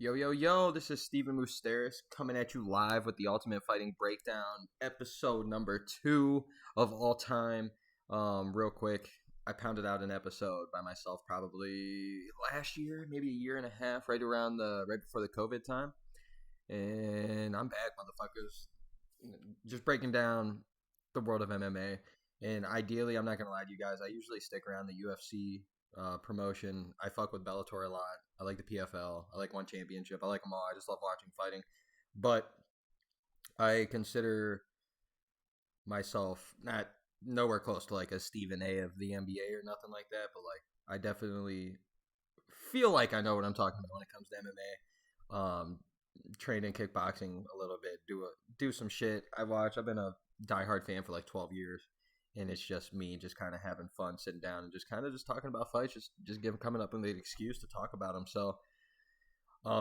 Yo, yo, yo, this is Stephen Moustaris coming at you live with the Ultimate Fighting Breakdown, episode number 2 of all time. Real quick, I pounded out an episode by myself probably last year, maybe a year and a half, right before the COVID time. And I'm back, motherfuckers. Just breaking down the world of MMA. And ideally, I'm not going to lie to you guys, I usually stick around the UFC promotion. I fuck with Bellator a lot. I like the PFL. I like One Championship. I like them all. I just love watching fighting. But I consider myself nowhere close to like a Stephen A of the NBA or nothing like that. But like I definitely feel like I know what I'm talking about when it comes to MMA. Train in kickboxing a little bit. Do some shit. I've been a diehard fan for like 12 years. And it's just me just kind of having fun sitting down and just talking about fights, coming up with an excuse to talk about them. So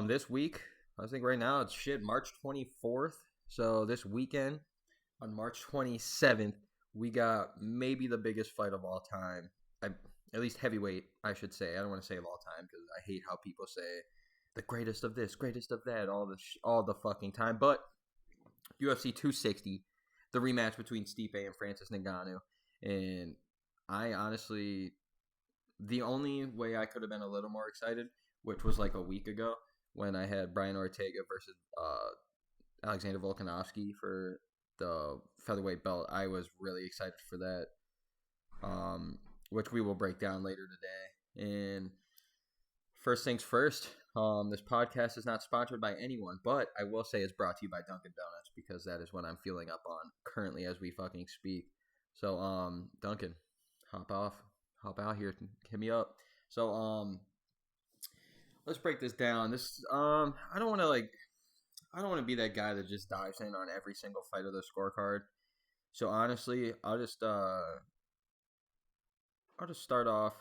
this week, I think right now it's March 24th. So this weekend on March 27th, we got maybe the biggest fight of all time. At least heavyweight, I should say. I don't want to say of all time because I hate how people say the greatest of this, greatest of that, all the fucking time. But UFC 260. The rematch between Stipe and Francis Ngannou. And I honestly, the only way I could have been a little more excited, which was like a week ago when I had Brian Ortega versus Alexander Volkanovsky for the featherweight belt. I was really excited for that, which we will break down later today. And first things first, this podcast is not sponsored by anyone, but I will say it's brought to you by Dunkin' Donuts because that is what I'm feeling up on currently as we fucking speak. So, Dunkin', hop out here, hit me up. So, let's break this down. I don't want to be that guy that just dives in on every single fight of the scorecard. So honestly, I'll just start off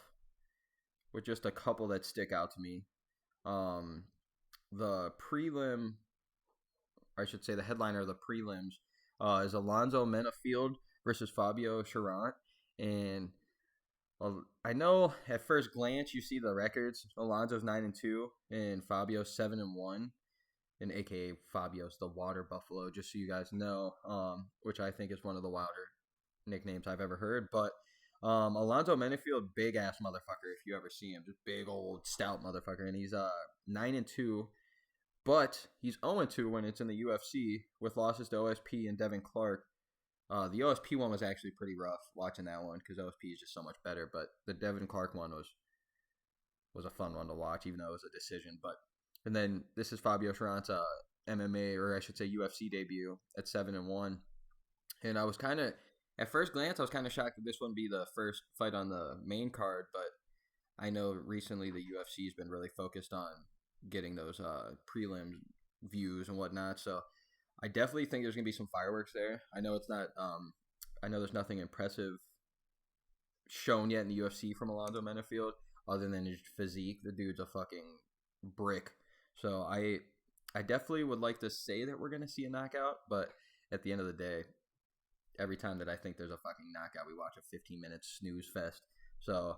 with just a couple that stick out to me. The prelim, or I should say the headliner of the prelims, is Alonso Menofield versus Fabio Charon. And I know at first glance you see the records. Alonso's 9-2 and Fabio's 7-1. And aka Fabio's the Water Buffalo, just so you guys know, which I think is one of the wilder nicknames I've ever heard. But Alonso Menofield, big ass motherfucker. If you ever see him, just big old stout motherfucker, and he's 9-2, but he's 0-2 when it's in the UFC with losses to OSP and Devin Clark. The OSP one was actually pretty rough watching that one because OSP is just so much better. But the Devin Clark one was a fun one to watch, even though it was a decision. And then this is Fabio Charon's MMA, or I should say UFC debut at 7-1, and I was kind of. At first glance, I was kind of shocked that this wouldn't be the first fight on the main card, but I know recently the UFC has been really focused on getting those prelim views and whatnot, so I definitely think there's going to be some fireworks there. I know it's not, I know there's nothing impressive shown yet in the UFC from Alonso Menofield other than his physique. The dude's a fucking brick, so I definitely would like to say that we're going to see a knockout, but at the end of the day, every time that I think there's a fucking knockout, we watch a 15-minute snooze fest. So,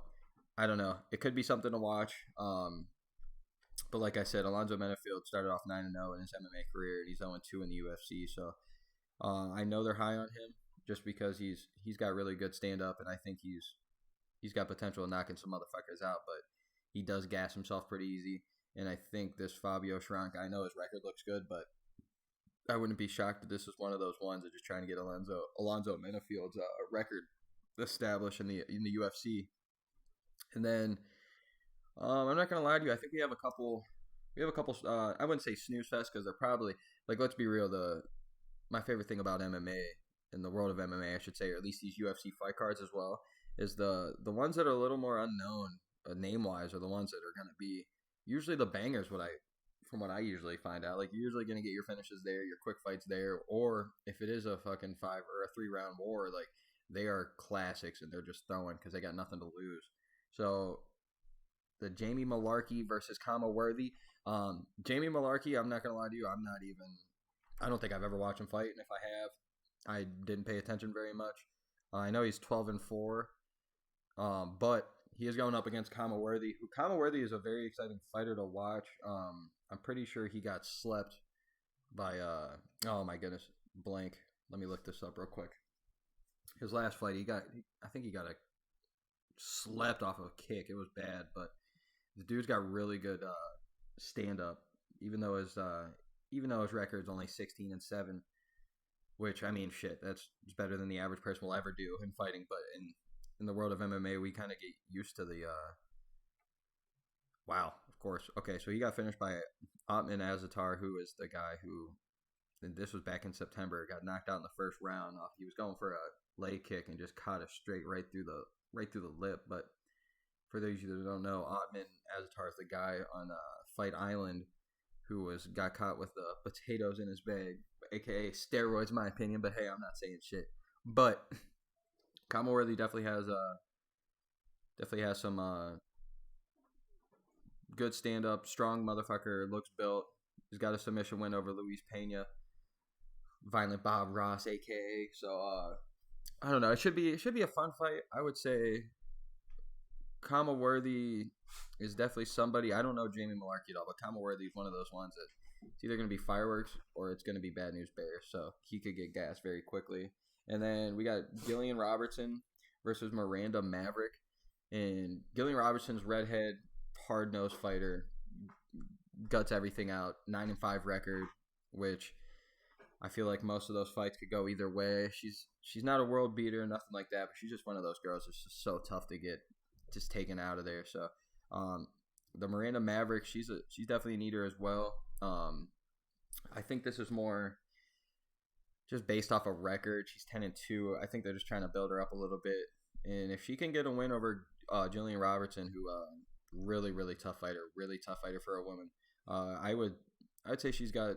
I don't know. It could be something to watch. But like I said, Alonso Menofield started off 9-0 in his MMA career, and he's 0-2 in the UFC. So, I know they're high on him just because he's got really good stand-up, and I think he's got potential of knocking some motherfuckers out, but he does gas himself pretty easy. And I think this Fabio Charon guy, I know his record looks good, but I wouldn't be shocked if this was one of those ones that just trying to get Alonso Menofield's record established in the UFC. And then I'm not gonna lie to you, I think we have a couple. I wouldn't say snooze fest because they're probably like, let's be real. My favorite thing about MMA in the world of MMA, I should say, or at least these UFC fight cards as well, is the ones that are a little more unknown name wise are the ones that are gonna be usually the bangers. From what I usually find out, like you're usually going to get your finishes there, your quick fights there, or if it is a fucking 5 or a 3-round war, like they are classics and they're just throwing because they got nothing to lose. So the Jamie Malarkey versus Kama Worthy. Jamie Malarkey, I'm not going to lie to you, I don't think I've ever watched him fight, and if I have, I didn't pay attention very much. I know he's 12-4, but he is going up against Kama Worthy. Kama Worthy is a very exciting fighter to watch. I'm pretty sure he got slept by oh my goodness, blank. Let me look this up real quick. His last fight, I think he got a slept off of a kick. It was bad, but the dude's got really good stand up. Even though his record's only 16-7, which I mean, shit, that's better than the average person will ever do in fighting. But in the world of MMA, we kind of get used to the wow, of course. Okay, so he got finished by Otman Azatar, who is the guy who, and this was back in September, got knocked out in the first round. He was going for a leg kick and just caught it straight right through the lip. But for those of you that don't know, Otman Azatar is the guy on Fight Island who got caught with the potatoes in his bag, aka steroids, in my opinion. But hey, I'm not saying shit. But Kama Worthy definitely has some good stand up, strong motherfucker, looks built. He's got a submission win over Luis Pena, Violent Bob Ross, aka. So I don't know. It should be a fun fight. I would say Kama Worthy is definitely somebody. I don't know Jamie Malarkey at all, but Kama Worthy is one of those ones that it's either going to be fireworks or it's going to be bad news bears. So he could get gassed very quickly. And then we got Gillian Robertson versus Miranda Maverick. And Gillian Robertson's redhead, hard-nosed fighter, guts everything out, 9-5 record, which I feel like most of those fights could go either way. She's not a world beater, nothing like that, but she's just one of those girls that's just so tough to get just taken out of there. So the Miranda Maverick, she's definitely an eater as well. I think this is more just based off a record. She's 10-2. I think they're just trying to build her up a little bit. And if she can get a win over Gillian Robertson, who really tough fighter for a woman, I'd say she's got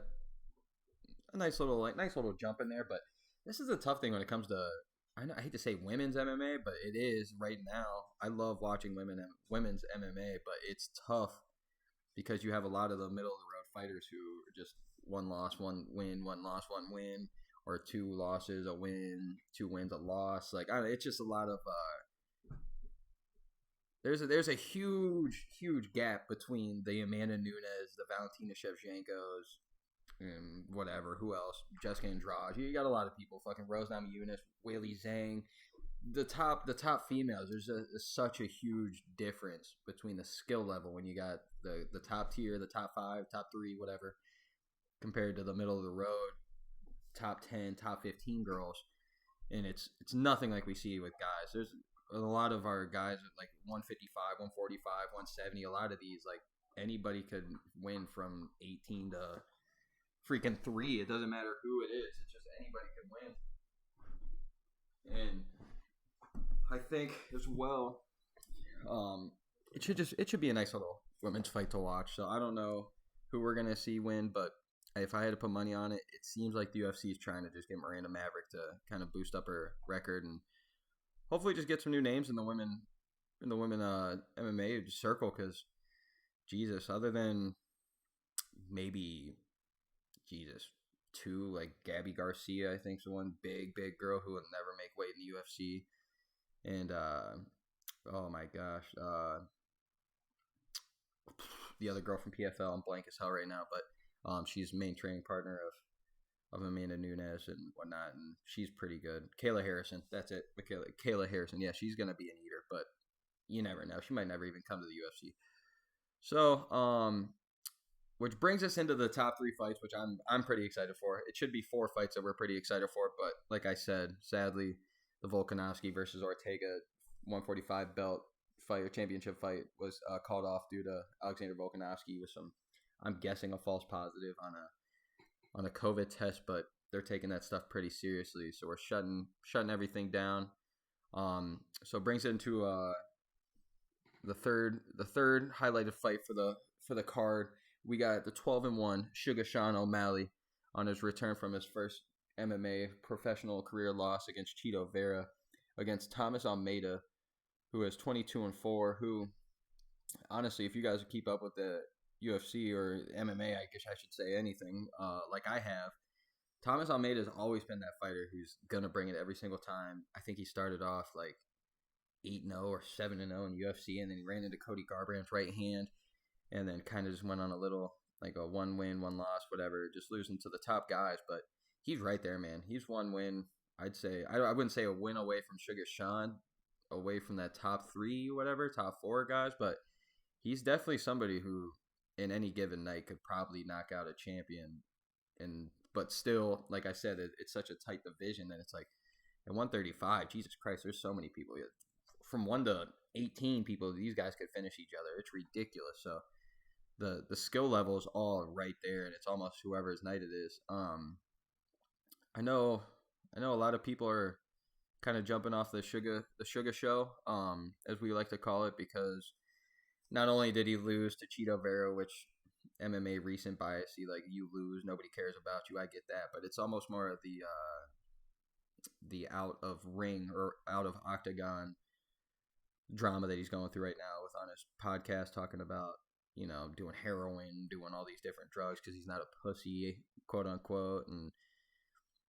a nice little jump in there. But this is a tough thing when it comes to, I hate to say women's MMA, but it is right now. I love watching women's MMA, but it's tough because you have a lot of the middle of the road fighters who are just one loss, one win, one loss, one win, or 2 losses, a win, 2 wins, a loss. Like, I don't know, it's just a lot of there's a huge gap between the Amanda Nunes, the Valentina Shevchenkos, and whatever, who else? Jessica Andrade. You got a lot of people. Fucking Rose Namajunas, Weili Zhang. The top females. There's such a huge difference between the skill level when you got the top tier, the top 5, top 3, whatever, compared to the middle of the road, top 10, top 15 girls. And it's nothing like we see with guys. There's a lot of our guys at like 155, 145, 170. A lot of these, like, anybody could win from 18 to freaking 3. It doesn't matter who it is. It's just anybody can win. And I think as well, it should be a nice little women's fight to watch. So I don't know who we're gonna see win, but if I had to put money on it, it seems like the UFC is trying to just get Miranda Maverick to kind of boost up her record and hopefully just get some new names in the women MMA circle. Because Jesus, other than maybe 2, like Gabby Garcia, I think is one big girl who will never make weight in the UFC. And oh my gosh, the other girl from PFL, I'm blank as hell right now, but she's main training partner of Amanda Nunes and whatnot, and she's pretty good. Kayla Harrison, that's it. Kayla Harrison, yeah, she's gonna be an eater, but you never know. She might never even come to the UFC. So, which brings us into the top 3 fights, which I'm pretty excited for. It should be 4 fights that we're pretty excited for, but like I said, sadly, the Volkanovsky versus Ortega 145 belt fight or championship fight was called off due to Alexander Volkanovsky with some, I'm guessing, a false positive on a COVID test, but they're taking that stuff pretty seriously, so we're shutting everything down. So it brings it into the third highlighted fight for the card. We got the 12-1 SUGA Sean O'Malley on his return from his first MMA professional career loss against Chito Vera, against Thomas Almeida, who is 22-4. Who, honestly, if you guys keep up with the UFC or MMA, I guess I should say anything, like I have, Thomas Almeida has always been that fighter who's gonna bring it every single time. I think he started off like 8-0 or 7-0 in UFC, and then he ran into Cody Garbrandt's right hand, and then kind of just went on a little like a 1 win, 1 loss, whatever, just losing to the top guys. But he's right there, man. He's 1 win. I'd say I wouldn't say a win away from Sugar Sean, away from that top 3, whatever, top 4 guys, but he's definitely somebody who, in any given night, could probably knock out a champion. But still, like I said, it's such a tight division that it's like at 135, Jesus Christ, there's so many people. From 1 to 18 people, these guys could finish each other. It's ridiculous. So the skill level is all right there, and it's almost whoever's night it is. I know a lot of people are kind of jumping off the SUGA Show, as we like to call it, because not only did he lose to Chito Vera, which MMA recent bias, like, you lose, nobody cares about you, I get that, but it's almost more of the out of ring or out of octagon drama that he's going through right now, with on his podcast talking about, doing heroin, doing all these different drugs because he's not a pussy, quote unquote, and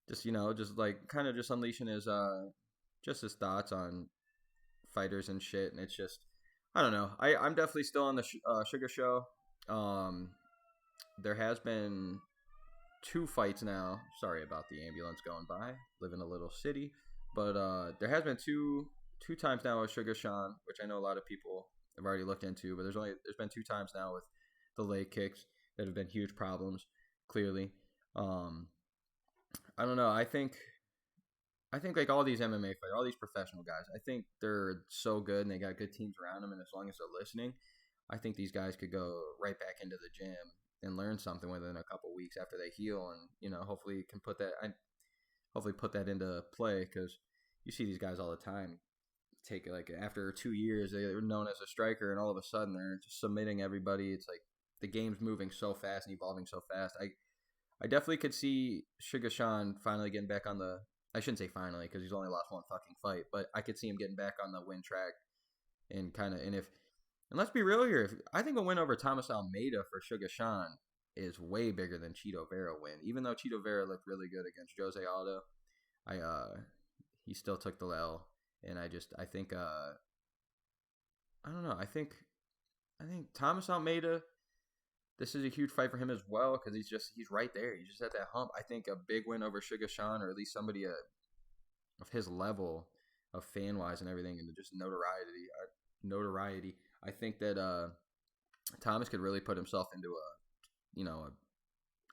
just just like kind of just unleashing his his thoughts on fighters and shit. And it's just, I don't know, I'm definitely still on the SUGA Show. There has been 2 fights now. Sorry about the ambulance going by. Live in a little city, but there has been two times now with Sugar Sean, which I know a lot of people have already looked into. But there's been 2 times now with the leg kicks that have been huge problems. Clearly, I don't know. I think like all these MMA fighters, all these professional guys, I think they're so good and they got good teams around them. And as long as they're listening, I think these guys could go right back into the gym and learn something within a couple weeks after they heal, and hopefully can put that into play, because you see these guys all the time take, like, after 2 years they were known as a striker, and all of a sudden they're just submitting everybody. It's like the game's moving so fast and evolving so fast. I definitely could see Sugar Sean finally getting back on the, I shouldn't say finally because he's only lost 1 fucking fight, but I could see him getting back on the win track, and let's be real here, I think a win over Thomas Almeida for Sugar Sean is way bigger than Chito Vera win. Even though Chito Vera looked really good against Jose Aldo, he still took the L, and I think I don't know. I think Thomas Almeida, this is a huge fight for him as well, because he's right there. He's just at that hump. I think a big win over Sugar Sean, or at least somebody of his level of fan wise and everything, and just notoriety. I think that Thomas could really put himself into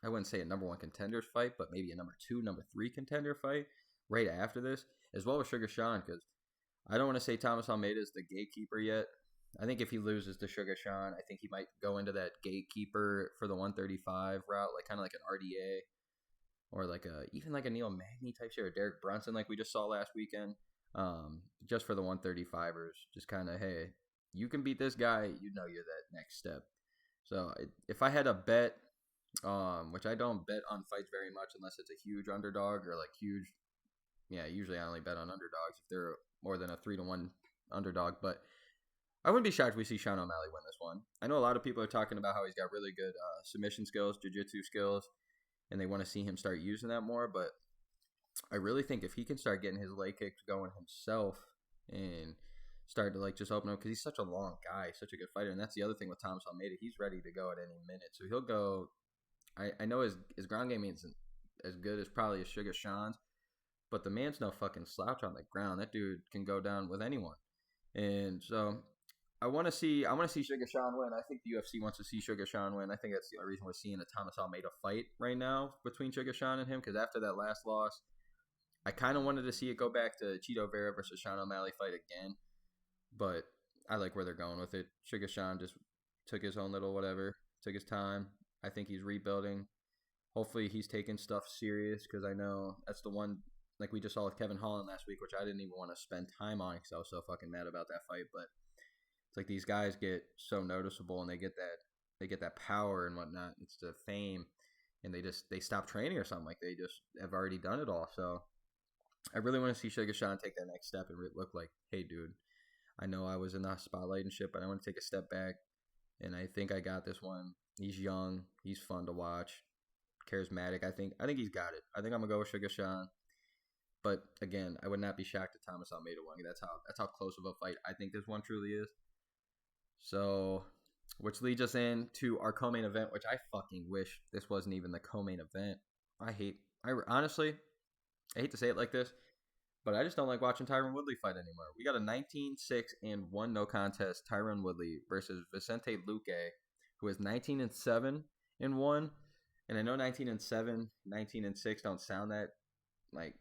I wouldn't say a number 1 contenders fight, but maybe a number 2, number 3 contender fight right after this, as well as Sugar Sean, because I don't want to say Thomas Almeida is the gatekeeper yet. I think if he loses to Sugar Sean, I think he might go into that gatekeeper for the 135 route, like kind of like an RDA, or even like a Neil Magny type shit, or Derek Brunson, like we just saw last weekend. Just for the 135ers, just kind of, hey, you can beat this guy, you're that next step. So if I had a bet, which I don't bet on fights very much unless it's a huge underdog or like huge, usually I only bet on underdogs if they're more than a 3-1 underdog, but I wouldn't be shocked if we see Sean O'Malley win this one. I know a lot of people are talking about how he's got really good submission skills, jiu-jitsu skills, and they want to see him start using that more, but I really think if he can start getting his leg kicks going himself and start to just open up, because he's such a long guy, such a good fighter, and that's the other thing with Thomas Almeida. He's ready to go at any minute, so he'll go. I know his ground game isn't as good as probably as Sugar Sean's, but the man's no fucking slouch on the ground. That dude can go down with anyone, and so I want to see Sugar Sean win. I think the UFC wants to see Sugar Sean win. I think that's the only reason we're seeing a Thomas Almeida fight right now between Sugar Sean and him, because after that last loss, I kind of wanted to see it go back to Chito Vera versus Sean O'Malley fight again, but I like where they're going with it. Sugar Sean just took his own little whatever, took his time. I think he's rebuilding. Hopefully he's taking stuff serious, because I know that's the one, like we just saw with Kevin Holland last week, which I didn't even want to spend time on because I was so fucking mad about that fight. But it's like these guys get so noticeable and they get that power and whatnot. It's the fame, and they stop training or something. Like they just have already done it all. So I really want to see Sugar Sean take that next step and look like, hey, dude, I know I was in the spotlight and shit, but I want to take a step back, and I think I got this one. He's young. He's fun to watch. Charismatic. I think he's got it. I think I'm going to go with Sugar Sean. But again, I would not be shocked if Thomas Almeida won. That's how close of a fight I think this one truly is. So, which leads us into our co-main event, which I fucking wish this wasn't even the co-main event. Honestly, I hate to say it like this, but I just don't like watching Tyron Woodley fight anymore. We got a 19-6-1 no contest Tyron Woodley versus Vicente Luque, who is 19-7-1. And I know 19-7, 19-6 don't sound that like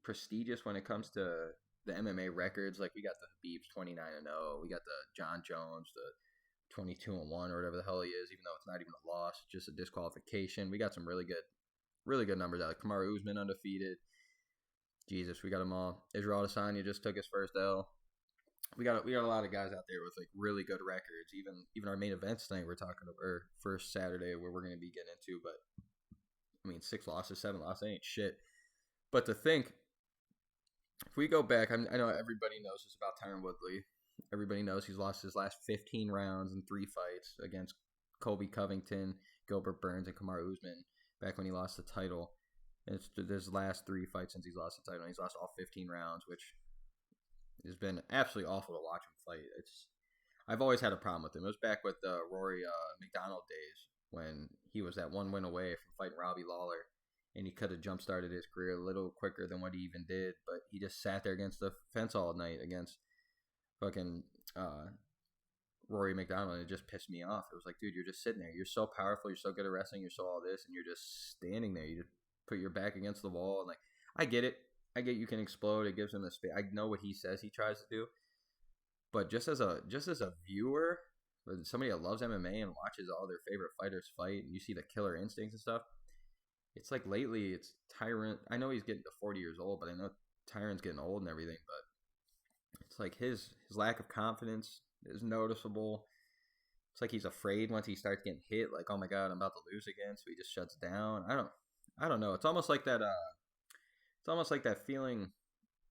prestigious when it comes to the MMA records. Like we got the Habib's 29-0, we got the John Jones, the 22-1 or whatever the hell he is, even though it's not even a loss, just a disqualification. We got some really good numbers out. Like Kamaru Usman undefeated. Jesus, we got them all. Israel Adesanya just took his first L. We got a lot of guys out there with like really good records. Even our main events tonight we're talking about, or first Saturday where we're going to be getting into. But I mean, 6 losses, 7 losses, ain't shit. But to think, if we go back, I know everybody knows this about Tyron Woodley. Everybody knows he's lost his last 15 rounds in 3 fights against Colby Covington, Gilbert Burns, and Kamaru Usman back when he lost the title. And it's his last 3 fights since he's lost the title. And he's lost all 15 rounds, which has been absolutely awful to watch him fight. I've always had a problem with him. It was back with the Rory McDonald days when he was that 1 win away from fighting Robbie Lawler. And he could have jump-started his career a little quicker than what he even did. But he just sat there against the fence all night against fucking Rory McDonald. And it just pissed me off. It was like, dude, you're just sitting there. You're so powerful. You're so good at wrestling. You're so all this. And you're just standing there. You just put your back against the wall. And like, I get it. I get you can explode. It gives him the space. I know what he says he tries to do. But just as a viewer, or somebody that loves MMA and watches all their favorite fighters fight, and you see the killer instincts and stuff, it's like lately it's Tyron. I know he's getting to 40 years old, but I know Tyron's getting old and everything. But it's like his lack of confidence is noticeable. It's like he's afraid once he starts getting hit. Like, oh my god, I'm about to lose again, so he just shuts down. I don't know. It's almost like that. It's almost like that feeling.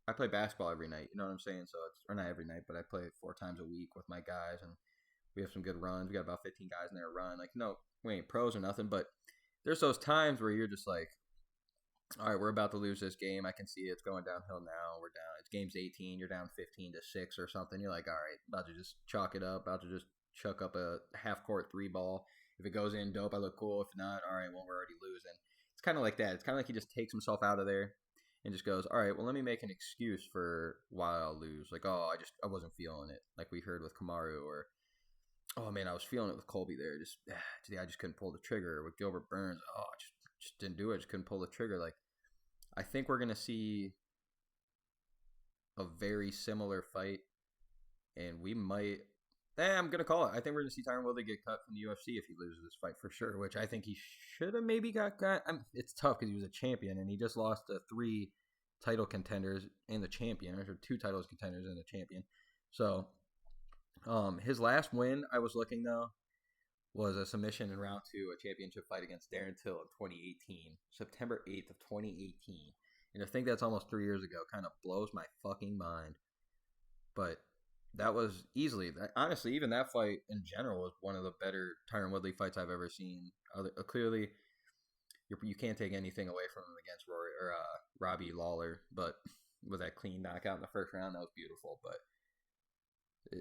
I play basketball every night. You know what I'm saying? So or not every night, but I play 4 times a week with my guys, and we have some good runs. We got about 15 guys in there run. Like, no, we ain't pros or nothing, but there's those times where you're just like, all right, we're about to lose this game. I can see it's going downhill now. We're down. It's game's 18. You're down 15-6 or something. You're like, all right, about to just chalk it up. About to just chuck up a half-court 3 ball. If it goes in, dope. I look cool. If not, all right, well, we're already losing. It's kind of like that. It's kind of like he just takes himself out of there and just goes, all right, well, let me make an excuse for why I'll lose. Like, oh, I wasn't feeling it. Like we heard with Kamaru, or, oh, man, I was feeling it with Colby there. I just couldn't pull the trigger. With Gilbert Burns, oh, I just didn't do it. Just couldn't pull the trigger. Like, I think we're going to see a very similar fight, and we might I'm going to call it. I think we're going to see Tyron Woodley get cut from the UFC if he loses this fight for sure, which I think he should have maybe got. It's tough because he was a champion, and he just lost to 3 title contenders and the champion, or 2 titles contenders and the champion. So his last win, I was looking, though, was a submission in round 2, a championship fight against Darren Till in 2018, September 8th of 2018. And I think that's almost 3 years ago. Kind of blows my fucking mind. But that was easily, honestly, even that fight in general was one of the better Tyron Woodley fights I've ever seen. Clearly, you can't take anything away from him against Robbie Lawler, but with that clean knockout in the first round, that was beautiful. But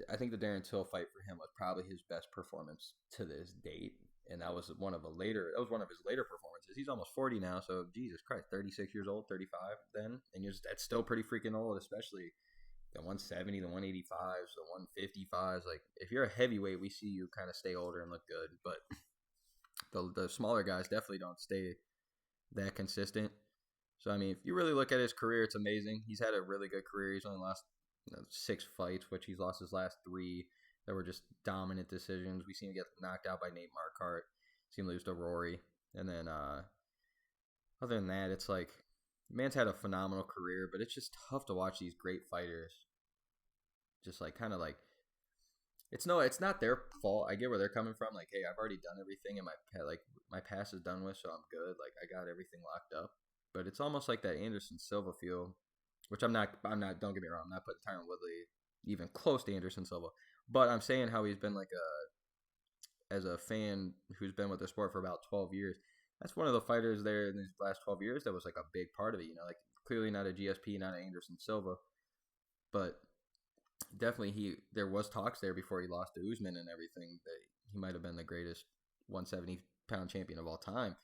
I think the Darren Till fight for him was probably his best performance to this date, and that was one of his later performances. He's almost 40 now, so Jesus Christ, 36 years old, 35 then, and that's still pretty freaking old, especially the 170, the 185s, the 155s. Like, if you're a heavyweight, we see you kind of stay older and look good, but the smaller guys definitely don't stay that consistent. So, I mean, if you really look at his career, it's amazing. He's had a really good career. He's only lost 6 fights, which he's lost his last 3 that were just dominant decisions. We seen him get knocked out by Nate Marquardt, seen him lose to Rory, and then other than that, it's like, man's had a phenomenal career, but it's just tough to watch these great fighters just like kind of like, it's not their fault. I get where they're coming from. Like, hey, I've already done everything, and my past is done with, so I'm good. Like, I got everything locked up. But it's almost like that Anderson Silva feel, which I'm not. Don't get me wrong. I'm not putting Tyron Woodley even close to Anderson Silva, but I'm saying how he's been like as a fan who's been with the sport for about 12 years. That's one of the fighters there in these last 12 years that was like a big part of it. You know, like clearly not a GSP, not an Anderson Silva, but definitely there was talks there before he lost to Usman and everything that he might have been the greatest 170-pound champion of all time.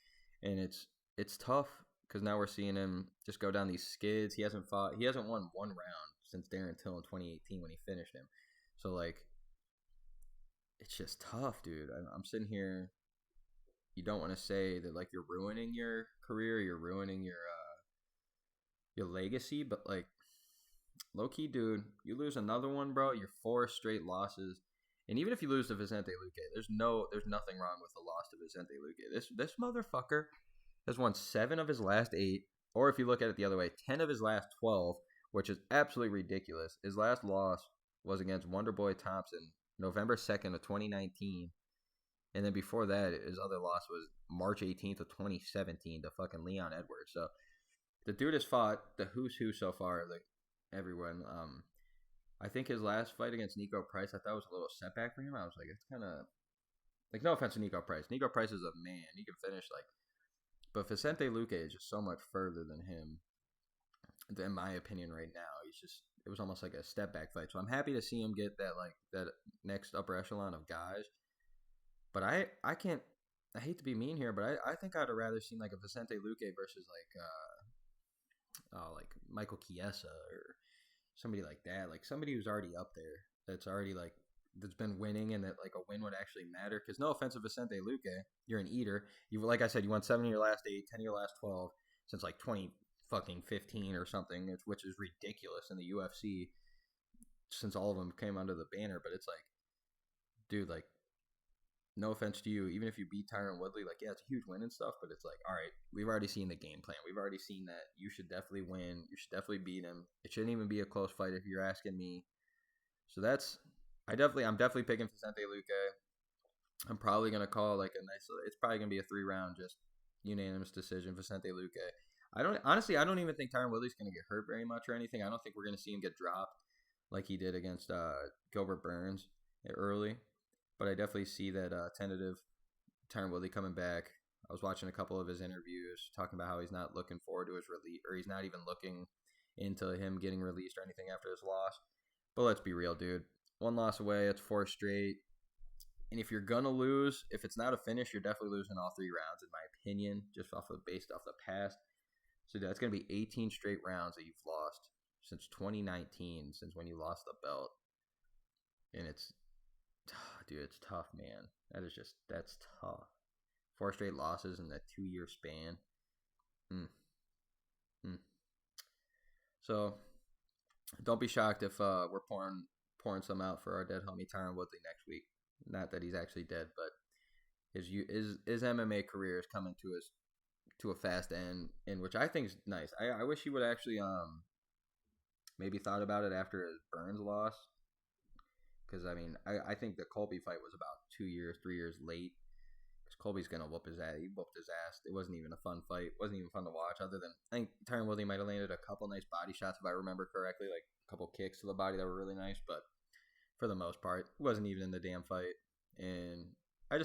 And it's tough because now we're seeing him just go down these skids. He hasn't won one round since Darren Till in 2018 when he finished him. So like, it's just tough, dude. I'm sitting here. You don't want to say that like you're ruining your career, you're ruining your legacy, but like, low key, dude, you lose another one, bro. You're 4 straight losses, and even if you lose to Vicente Luque, there's nothing wrong with the loss to Vicente Luque. This motherfucker has won 7 of his last 8, or if you look at it the other way, 10 of his last 12, which is absolutely ridiculous. His last loss was against Wonderboy Thompson, November 2nd of 2019, and then before that, his other loss was March 18th of 2017 to fucking Leon Edwards. So the dude has fought the who's who so far, like everyone. I think his last fight against Nico Price, I thought was a little setback for him. I was like, it's kind of like, no offense to Nico Price. Nico Price is a man. He can finish like, but Vicente Luque is just so much further than him, in my opinion, right now. It was almost like a step back fight. So I'm happy to see him get that next upper echelon of guys. But I hate to be mean here, but I think I'd have rather seen like a Vicente Luque versus like Michael Chiesa or somebody like that, like somebody who's already up there, that's been winning, and that like a win would actually matter. Because no offense to Vicente Luque, you're an eater. Like I said, you won 7 of your last 8, 10 of your last 12 since like 2015 or something, which is ridiculous in the UFC since all of them came under the banner. But it's like, dude, like, no offense to you, even if you beat Tyron Woodley, like, yeah, it's a huge win and stuff, but it's like, all right, we've already seen the game plan. We've already seen that you should definitely win. You should definitely beat him. It shouldn't even be a close fight if you're asking me. So I'm definitely picking Vicente Luque. I'm probably going to call like it's probably going to be a 3-round, just unanimous decision, Vicente Luque. I don't even think Tyron Woodley's going to get hurt very much or anything. I don't think we're going to see him get dropped like he did against Gilbert Burns early. But I definitely see that tentative Tyron Woodley coming back. I was watching a couple of his interviews talking about how he's not looking forward to his release, or he's not even looking into him getting released or anything after his loss. But let's be real, dude. 1 loss away, it's 4 straight. And if you're going to lose, if it's not a finish, you're definitely losing all 3 rounds, in my opinion, just based off the past. So that's going to be 18 straight rounds that you've lost since 2019, since when you lost the belt. And it's tough, man. That's tough. 4 straight losses in that 2-year span. So don't be shocked if we're pouring some out for our dead homie Tyron Woodley next week. Not that he's actually dead, but his MMA career is coming to a fast end, and which I think is nice. I wish he would actually maybe thought about it after his Burns loss. Because, I mean, I think the Colby fight was about 3 years late. Because Colby's going to whoop his ass. He whooped his ass. It wasn't even a fun fight. It wasn't even fun to watch. Other than, I think Tyron Woodley might have landed a couple nice body shots, if I remember correctly. Like, a couple kicks to the body that were really nice. But for the most part, it wasn't even in the damn fight. And I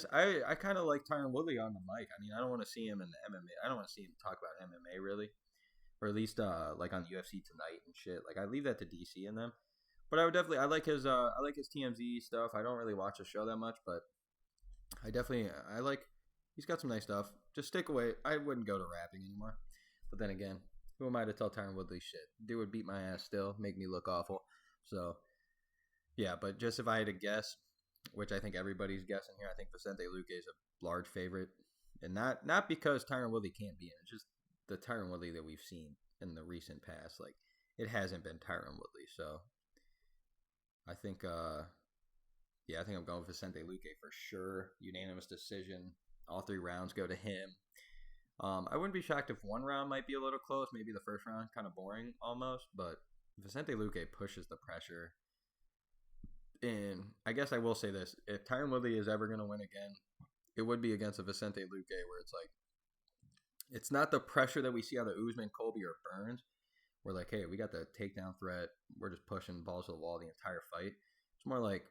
kind of like Tyron Woodley on the mic. I mean, I don't want to see him in the MMA. I don't want to see him talk about MMA, really. Or at least, like, on UFC Tonight and shit. Like, I leave that to DC and them. But I like his TMZ stuff. I don't really watch the show that much, but he's got some nice stuff. Just stick away. I wouldn't go to rapping anymore. But then again, who am I to tell Tyron Woodley shit? Dude would beat my ass still, make me look awful. So, yeah, but just if I had to guess, which I think everybody's guessing here, I think Vicente Luque is a large favorite. And not because Tyron Woodley can't be in it. It's just the Tyron Woodley that we've seen in the recent past. Like, it hasn't been Tyron Woodley, so I think, I think I'm going with Vicente Luque for sure. Unanimous decision. All 3 rounds go to him. I wouldn't be shocked if 1 round might be a little close. Maybe the first round kind of boring almost. But Vicente Luque pushes the pressure. And I guess I will say this. If Tyron Woodley is ever going to win again, it would be against a Vicente Luque where it's like, it's not the pressure that we see on the Usman, Colby, or Burns. We're like, hey, we got the takedown threat. We're just pushing balls to the wall the entire fight. It's more like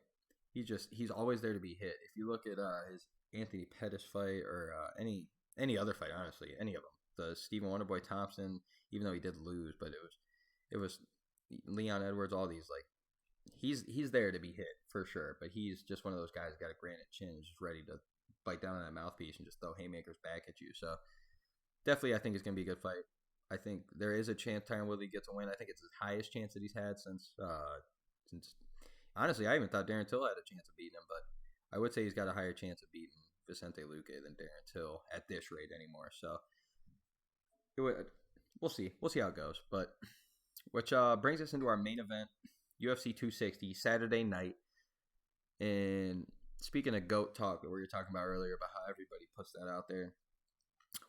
he's always there to be hit. If you look at his Anthony Pettis fight or any other fight, honestly, any of them, the Stephen Wonderboy Thompson, even though he did lose, but it was Leon Edwards, all these, like, he's there to be hit for sure, but he's just one of those guys that got a granite chin, just ready to bite down on that mouthpiece and just throw haymakers back at you. So definitely, I think it's gonna be a good fight. I think there is a chance Tyron Woodley gets a win. I think it's the highest chance that he's had since honestly, I even thought Darren Till had a chance of beating him, but I would say he's got a higher chance of beating Vicente Luque than Darren Till at this rate anymore. So we'll see. We'll see how it goes. But which brings us into our main event, UFC 260, Saturday night. And speaking of GOAT talk that we were talking about earlier about how everybody puts that out there,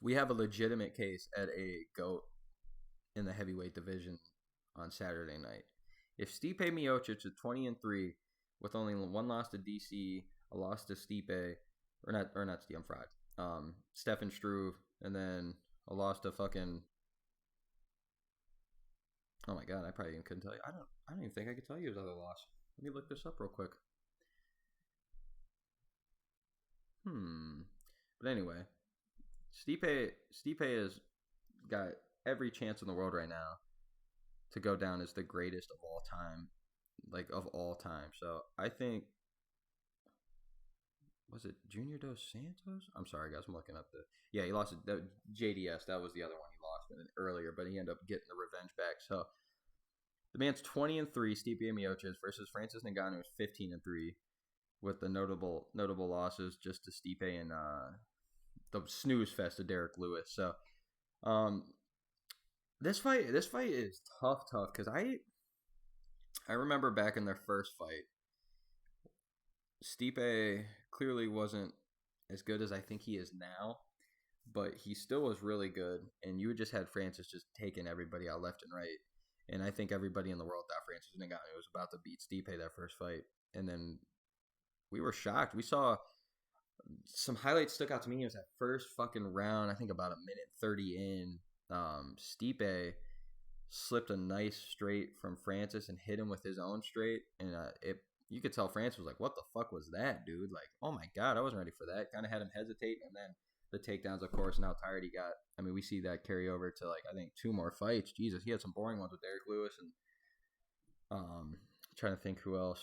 we have a legitimate case at a GOAT in the heavyweight division on Saturday night. If Stipe Miocic is 20-3 with only one loss to DC, a loss to Stipe, or not Stipe, I'm fried. Stefan Struve, and then a loss to fucking. Oh my god, I probably even couldn't tell you. I don't even think I could tell you his other loss. Let me look this up real quick. But anyway, Stipe has got every chance in the world right now to go down as the greatest of all time, like of all time. So I think, was it Junior Dos Santos? I'm sorry, guys, I'm looking up he lost the JDS. That was the other one he lost earlier, but he ended up getting the revenge back. So the man's 20-3, Stipe Miocic versus Francis Ngannou is 15-3, with the notable losses just to Stipe and the snooze fest of Derek Lewis. So this fight is tough because I remember back in their first fight, Stipe clearly wasn't as good as I think he is now, but he still was really good, and you just had Francis just taking everybody out left and right. And I think everybody in the world thought Francis Ngannou was about to beat Stipe that first fight. And then we were shocked. We saw some highlights stuck out to me. It was that first fucking round, I think about a minute 30 in. Stipe slipped a nice straight from Francis and hit him with his own straight. And you could tell Francis was like, what the fuck was that, dude? Like, oh my God, I wasn't ready for that. Kind of had him hesitate. And then the takedowns, of course, and how tired he got. I mean, we see that carry over to, like, I think 2 more fights. Jesus, he had some boring ones with Derek Lewis. And trying to think who else.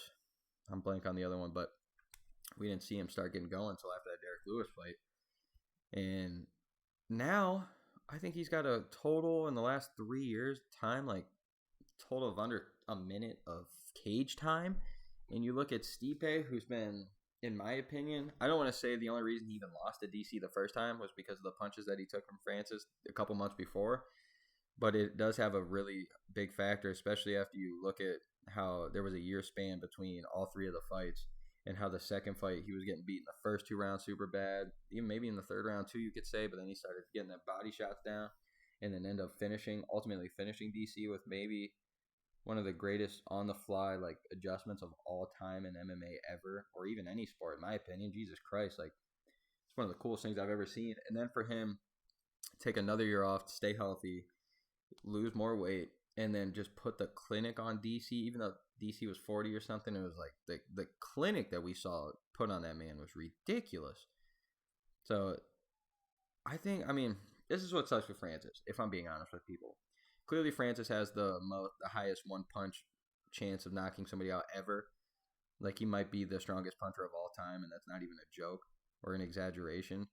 I'm blank on the other one, but we didn't see him start getting going until after that Derek Lewis fight. And now I think he's got a total in the last 3 years time, like total of under a minute of cage time. And you look at Stipe, who's been, in my opinion, I don't want to say the only reason he even lost to DC the first time was because of the punches that he took from Francis a couple months before. But it does have a really big factor, especially after you look at how there was a year span between all 3 of the fights, and how the second fight he was getting beat in the first 2 rounds super bad, even maybe in the third round too, you could say, but then he started getting that body shots down, and then end up ultimately finishing DC with maybe one of the greatest on the fly like adjustments of all time in MMA ever, or even any sport, in my opinion. Jesus Christ, like, it's one of the coolest things I've ever seen. And then for him take another year off to stay healthy, lose more weight, and then just put the clinic on DC, even though DC was 40 or something. It was like the clinic that we saw put on that man was ridiculous. So I mean, this is what sucks for Francis, if I'm being honest with people. Clearly, Francis has the highest one punch chance of knocking somebody out ever. Like, he might be the strongest puncher of all time, and that's not even a joke or an exaggeration.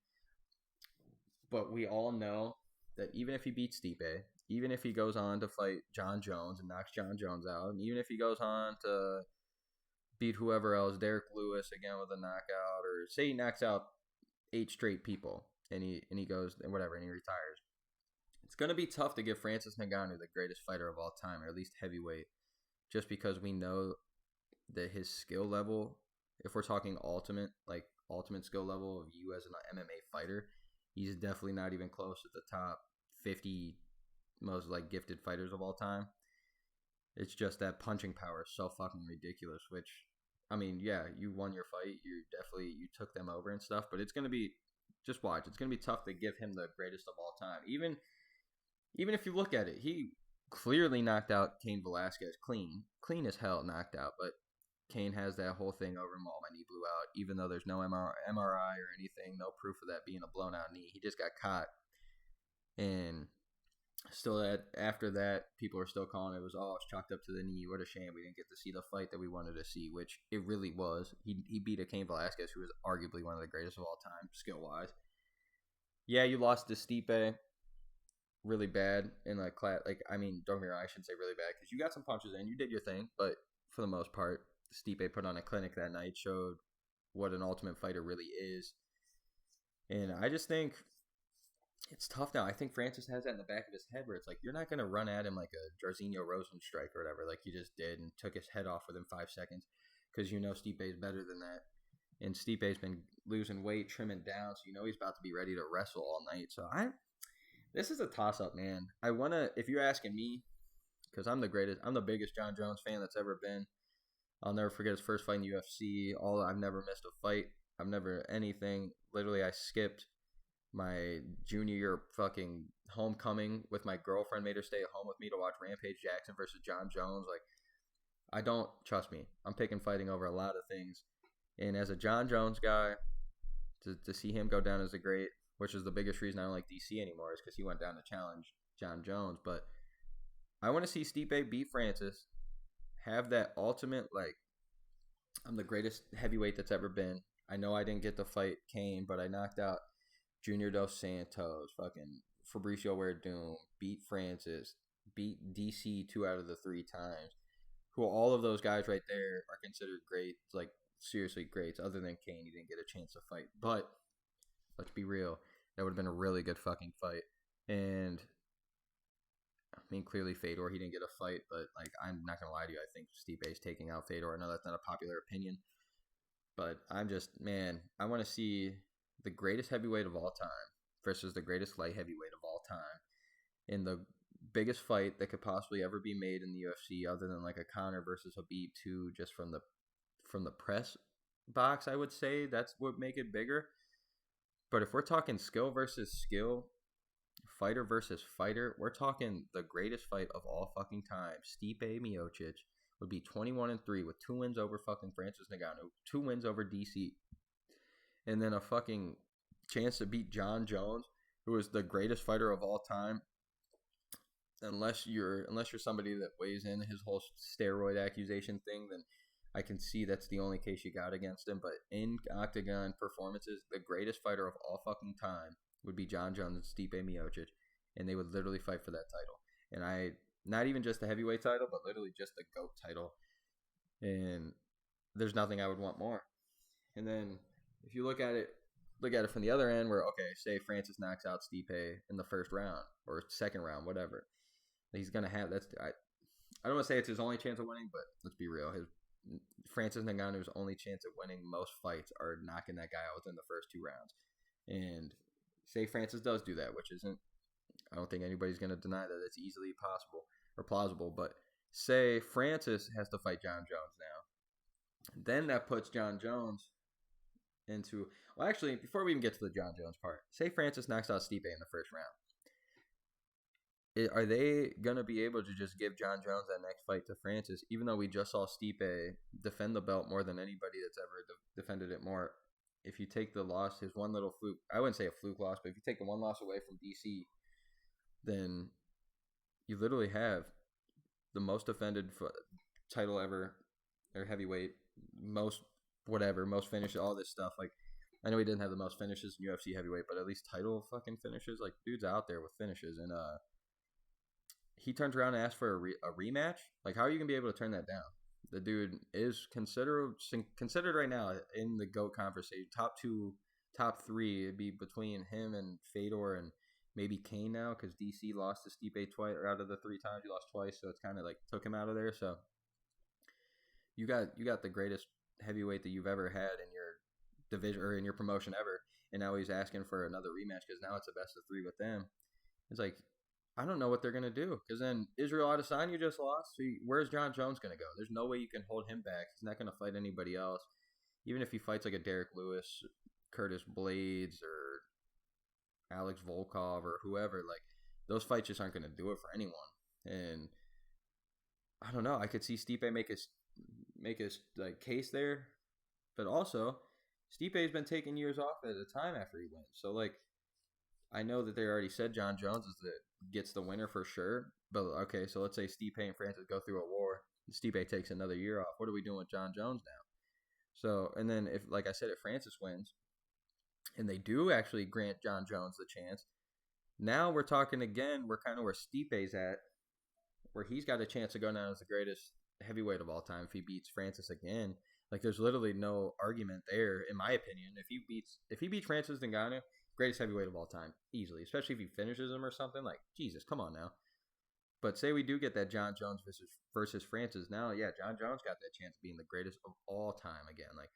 But we all know that even if he beats Stipe, even if he goes on to fight John Jones and knocks John Jones out, and even if he goes on to beat whoever else, Derek Lewis again with a knockout, or say he knocks out 8 straight people and he goes and whatever and he retires, it's going to be tough to give Francis Ngannou the greatest fighter of all time, or at least heavyweight, just because we know that his skill level, if we're talking ultimate skill level of you as an MMA fighter, he's definitely not even close to the top 50 most gifted fighters of all time. It's just that punching power is so fucking ridiculous, which, I mean, yeah, you won your fight, you took them over and stuff, but it's going to be, just watch, it's going to be tough to give him the greatest of all time. Even if you look at it, he clearly knocked out Cain Velasquez clean as hell, knocked out, but Cain has that whole thing over him, my knee blew out, even though there's no MRI or anything, no proof of that being a blown out knee. He just got caught. And still, after that, people are still calling it was it's chalked up to the knee. What a shame we didn't get to see the fight that we wanted to see, which it really was. He beat a Cain Velasquez, who was arguably one of the greatest of all time, skill wise. Yeah, you lost to Stipe really bad in don't get me wrong, I shouldn't say really bad because you got some punches in, you did your thing, but for the most part, Stipe put on a clinic that night, showed what an ultimate fighter really is, and I just think it's tough now. I think Francis has that in the back of his head where it's like you're not gonna run at him like a Jairzinho Rosen strike or whatever, like you just did, and took his head off within 5 seconds, because Stipe is better than that. And Stipe's been losing weight, trimming down, so he's about to be ready to wrestle all night. So this is a toss-up, man. If you're asking me, because I'm the biggest John Jones fan that's ever been. I'll never forget his first fight in the UFC. I've never missed a fight. I've never anything. Literally, I skipped my junior year fucking homecoming with my girlfriend, made her stay at home with me to watch Rampage Jackson versus John Jones. Trust me, I'm picking fighting over a lot of things. And as a John Jones guy, to see him go down as a great, which is the biggest reason I don't like DC anymore, is because he went down to challenge John Jones. But I want to see Stipe beat Francis, have that ultimate, I'm the greatest heavyweight that's ever been. I know I didn't get to fight Cain, but I knocked out Junior Dos Santos, fucking Fabricio Werdum, beat Francis, beat DC 2 out of the 3 times, who all of those guys right there are considered great, seriously greats. Other than Cain, he didn't get a chance to fight. But let's be real, that would have been a really good fucking fight. And clearly Fedor, he didn't get a fight, but I'm not gonna lie to you, I think Stipe's taking out Fedor. I know that's not a popular opinion, but I want to see the greatest heavyweight of all time versus the greatest light heavyweight of all time in the biggest fight that could possibly ever be made in the UFC, other than a Conor versus Khabib 2, just from the press box. I would say that's what make it bigger. But if we're talking skill versus skill, fighter versus fighter, we're talking the greatest fight of all fucking time. Stipe Miocic would be 21-3 with 2 wins over fucking Francis Ngannou, 2 wins over DC, and then a fucking chance to beat John Jones, who is the greatest fighter of all time. Unless you're somebody that weighs in his whole steroid accusation thing, then I can see that's the only case you got against him. But in octagon performances, the greatest fighter of all fucking time would be John Jones and Stipe Miocic, and they would literally fight for that title. And not even just the heavyweight title, but literally just the GOAT title. And there's nothing I would want more. And then if you look at it from the other end, where say Francis knocks out Stipe in the first round or second round, whatever, he's gonna have I don't want to say it's his only chance of winning, but let's be real, Francis Ngannou's only chance of winning most fights are knocking that guy out within the first 2 rounds. And say Francis does do that, which isn't, I don't think anybody's going to deny that it's easily possible or plausible, but say Francis has to fight John Jones now. Then that puts John Jones into, well, actually, before we even get to the John Jones part, say Francis knocks out Stipe in the first round. Are they going to be able to just give John Jones that next fight to Francis, even though we just saw Stipe defend the belt more than anybody that's ever defended it more? If you take the loss, his one little fluke, I wouldn't say a fluke loss, but if you take the one loss away from DC, then you literally have the most defended title ever, or heavyweight, most finishes, all this stuff. I know he didn't have the most finishes in UFC heavyweight, but at least title fucking finishes. Dude's out there with finishes, and he turns around and asks for a rematch. How are you gonna be able to turn that down? The dude is considered right now in the GOAT conversation. Top 2, top 3, it'd be between him and Fedor and maybe Cain now, because DC lost to Stipe twice, or out of the 3 times he lost twice, so it's kind of took him out of there. So you got the greatest heavyweight that you've ever had in your division or in your promotion ever, and now he's asking for another rematch because now it's a best of 3 with them. It's I don't know what they're going to do, because then Israel Adesanya just lost. So where's John Jones going to go? There's no way you can hold him back. He's not going to fight anybody else. Even if he fights a Derek Lewis, Curtis Blades, or Alex Volkov, or whoever, those fights just aren't going to do it for anyone. And I don't know. I could see Stipe make his case there, but also Stipe's been taking years off at a time after he wins. So I know that they already said John Jones is the gets the winner for sure. But okay, so let's say Stipe and Francis go through a war. Stipe takes another year off. What are we doing with John Jones now? So, and then if, like I said, if Francis wins, and they do actually grant John Jones the chance, now we're talking again. We're kind of where Stipe's at, where he's got a chance to go down as the greatest heavyweight of all time if he beats Francis again. Like, there's literally no argument there, in my opinion. If he beats Francis Ngannou, greatest heavyweight of all time, easily. Especially if he finishes him or something. Like, Jesus, come on now. But say we do get that John Jones versus Francis now, yeah, John Jones got that chance of being the greatest of all time again. Like,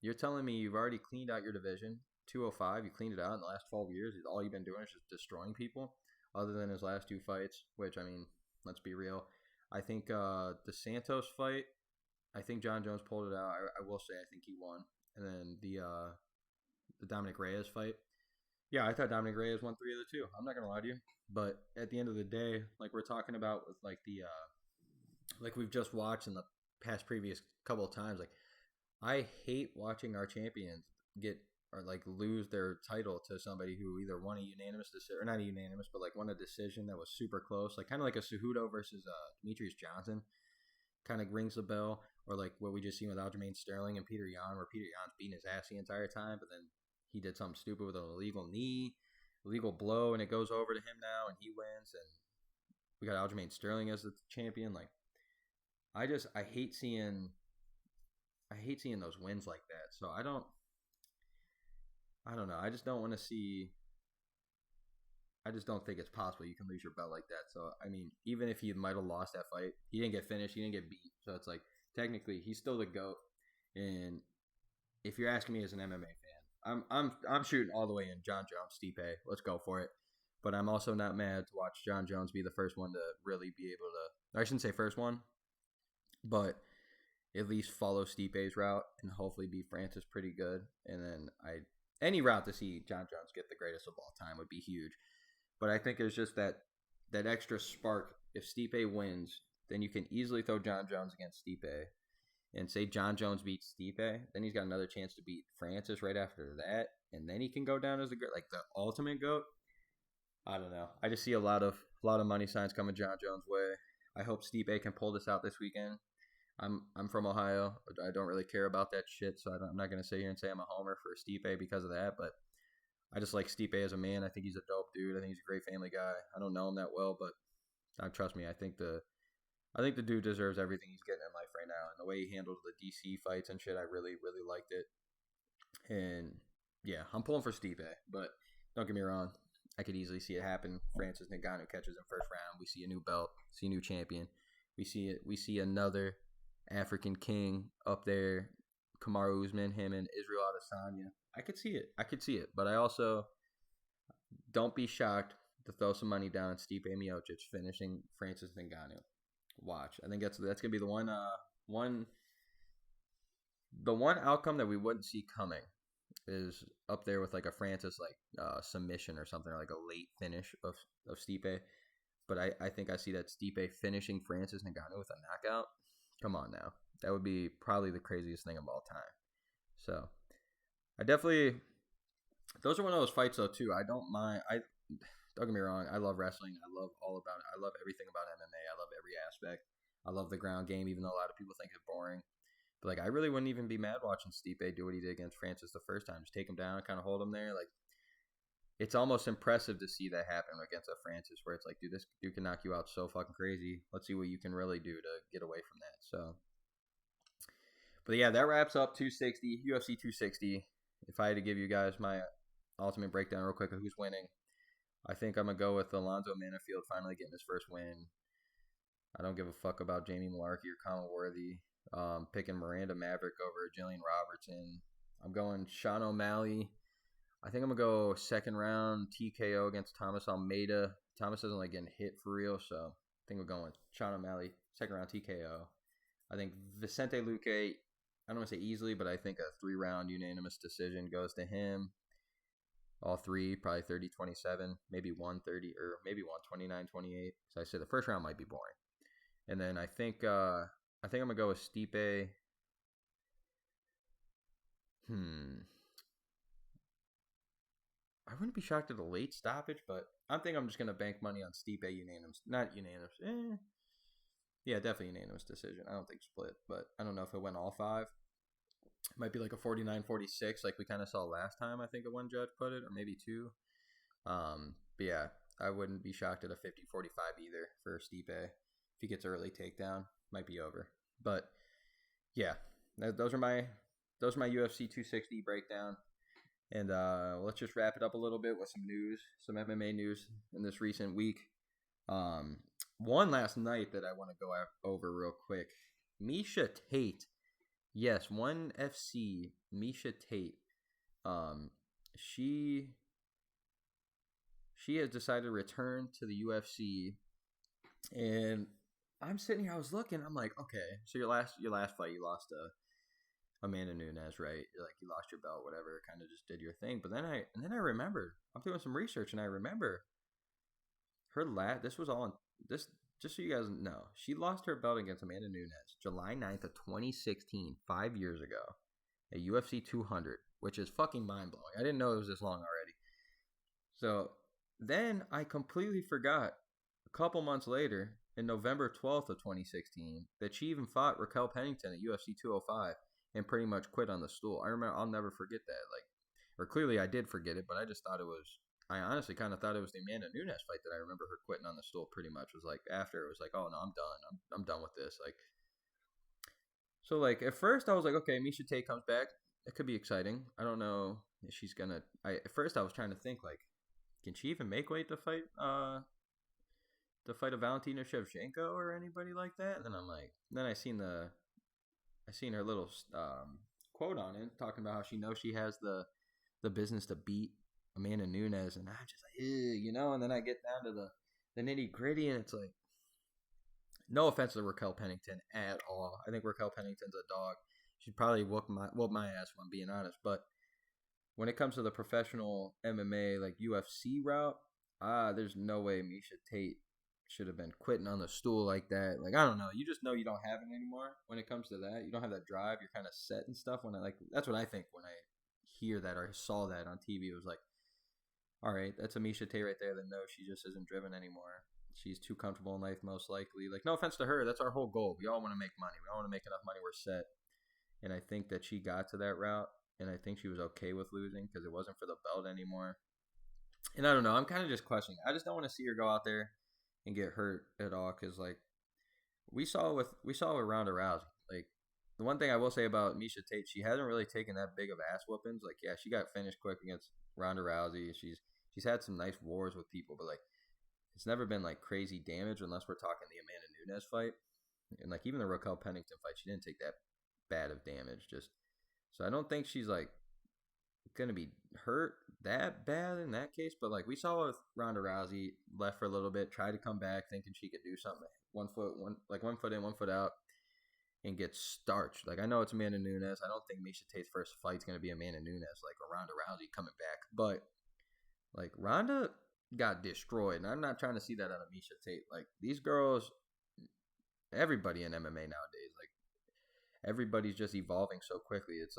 you're telling me you've already cleaned out your division, 205. You cleaned it out in the last 12 years. All you've been doing is just destroying people, other than his last two fights. Which, I mean, let's be real. I think the Santos fight, I think John Jones pulled it out. I will say I think he won. And then the Dominic Reyes fight, yeah, I thought Dominic Reyes won 3 of the 2. I'm not gonna lie to you, but at the end of the day, like we're talking about with like like we've just watched in the past previous couple of times, like I hate watching our champions get or like lose their title to somebody who either won a unanimous decision or not a unanimous, but like won a decision that was super close, like kind of like a Cejudo versus Demetrius Johnson, kind of rings the bell, or like what we just seen with Aljamain Sterling and Peter Yan, where Peter Yan's beating his ass the entire time, but then he did something stupid with an illegal knee, illegal blow, and it goes over to him now, and he wins, and we got Aljamain Sterling as the champion. Like, I hate seeing those wins like that. So I don't know. I just don't want to see. I just don't think it's possible you can lose your belt like that. So I mean, even if he might have lost that fight, he didn't get finished, he didn't get beat. So it's like technically he's still the GOAT. And if you're asking me as an MMA fan, I'm shooting all the way in John Jones, Stipe. Let's go for it. But I'm also not mad to watch John Jones be the first one to really be able to. I shouldn't say first one, but at least follow Stipe's route and hopefully beat Francis pretty good. And then any route to see John Jones get the greatest of all time would be huge. But I think it's just that extra spark. If Stipe wins, then you can easily throw John Jones against Stipe. And say John Jones beats Stipe, then he's got another chance to beat Francis right after that. And then he can go down as the ultimate GOAT. I don't know. I just see a lot of money signs coming John Jones' way. I hope Stipe can pull this out this weekend. I'm from Ohio. I don't really care about that shit, so I'm not going to sit here and say I'm a homer for Stipe because of that, but I just like Stipe as a man. I think he's a dope dude. I think he's a great family guy. I don't know him that well, but trust me, I think the dude deserves everything he's getting in life right now. And the way he handled the DC fights and shit, I really, really liked it. And yeah, I'm pulling for Stipe, but don't get me wrong. I could easily see it happen. Francis Ngannou catches him first round. We see a new belt, see a new champion. We see another African king up there. Kamaru Usman, him and Israel Adesanya. I could see it. But I also don't be shocked to throw some money down on Stipe Miocic finishing Francis Ngannou. Watch. I think that's gonna be the one outcome that we wouldn't see coming is up there with like a Francis submission or something, or like a late finish of Stipe. But I think I see that Stipe finishing Francis Ngannou with a knockout. Come on now. That would be probably the craziest thing of all time. So I definitely, those are one of those fights though too. I don't mind. Don't get me wrong. I love wrestling. I love all about it. I love everything about MMA. I love every aspect. I love the ground game, even though a lot of people think it's boring. But like, I really wouldn't even be mad watching Stipe do what he did against Francis the first time. Just take him down, kind of hold him there. Like, it's almost impressive to see that happen against a Francis, where it's like, dude, this dude can knock you out so fucking crazy. Let's see what you can really do to get away from that. So, but yeah, that wraps up 260, UFC 260. If I had to give you guys my ultimate breakdown real quick of who's winning, I think I'm going to go with Alonso Menofield finally getting his first win. I don't give a fuck about Jamie Malarkey or Colin Worthy. Picking Miranda Maverick over Gillian Robertson. I'm going Sean O'Malley. I think I'm going to go second round TKO against Thomas Almeida. Thomas doesn't like getting hit for real, so I think we're going with Sean O'Malley, second round TKO. I think Vicente Luque, I don't want to say easily, but I think a 3-round unanimous decision goes to him. All three, probably 30-27, maybe 130 or maybe 129-28. So I said the first round might be boring. And then I think I'm gonna go with Stipe. I wouldn't be shocked at a late stoppage, but I'm thinking I'm just gonna bank money on Stipe unanimous, not unanimous. Yeah, definitely unanimous decision. I don't think split, but I don't know if it went all five. It might be like a 49-46, like we kind of saw last time. I think a one judge put it, or maybe two. But yeah, I wouldn't be shocked at a 50-45 either for Stipe. If he gets early takedown, might be over. But yeah, those are my UFC 260 breakdown. And let's just wrap it up a little bit with some news, some MMA news in this recent week. One last night that I want to go over real quick. Miesha Tate. Yes, ONE FC, Miesha Tate. She has decided to return to the UFC. And I'm sitting here, I was looking, I'm like, okay, so your last fight, you lost to Amanda Nunes, right? You're like, you lost your belt, whatever, kind of just did your thing. But then I remembered, I'm doing some research, and I remember her this was all on this. Just so you guys know, she lost her belt against Amanda Nunes July 9th of 2016, 5 years ago, at UFC 200, which is fucking mind-blowing. I didn't know it was this long already. So then I completely forgot a couple months later, in November 12th of 2016, that she even fought Raquel Pennington at UFC 205 and pretty much quit on the stool. I remember, I'll never forget that. Or clearly I did forget it, but I just thought it was, I honestly kind of thought it was the Amanda Nunes fight that I remember her quitting on the stool pretty much. Was like, after it was like, oh no, I'm done. I'm done with this. So at first I was like, okay, Miesha Tate comes back. It could be exciting. I don't know if she's gonna. At first I was trying to think can she even make weight to fight a Valentina Shevchenko or anybody like that? And then I'm like, then I seen her little quote on it talking about how she knows she has the business to beat Amanda Nunes, and I'm just like, and then I get down to the nitty gritty, and it's like, no offense to Raquel Pennington at all. I think Raquel Pennington's a dog. She'd probably whoop my ass, if I'm being honest. But when it comes to the professional MMA, like UFC route, there's no way Miesha Tate should have been quitting on the stool like that. Like, I don't know. You just know you don't have it anymore when it comes to that. You don't have that drive. You're kind of set and stuff. That's what I think when I hear that or saw that on TV. It was like, all right, that's a Miesha Tate right there that knows she just isn't driven anymore. She's too comfortable in life, most likely. Like, no offense to her, that's our whole goal. We all want to make money. We all want to make enough money. We're set. And I think that she got to that route, and I think she was okay with losing because it wasn't for the belt anymore. And I don't know. I'm kind of just questioning. I just don't want to see her go out there and get hurt at all because, we saw with Ronda Rousey. The one thing I will say about Miesha Tate, she hasn't really taken that big of ass whoopings. Yeah, she got finished quick against Ronda Rousey. She's had some nice wars with people, but it's never been crazy damage unless we're talking the Amanda Nunes fight. And even the Raquel Pennington fight, she didn't take that bad of damage. So I don't think she's gonna be hurt that bad in that case. But we saw with Ronda Rousey, left for a little bit, tried to come back thinking she could do something. One foot in, 1 foot out, and get starched. I know it's Amanda Nunes. I don't think Miesha Tate's first fight's gonna be Amanda Nunes, or Ronda Rousey coming back. But Ronda got destroyed, and I'm not trying to see that out of Miesha Tate. These girls, everybody in MMA nowadays, everybody's just evolving so quickly. It's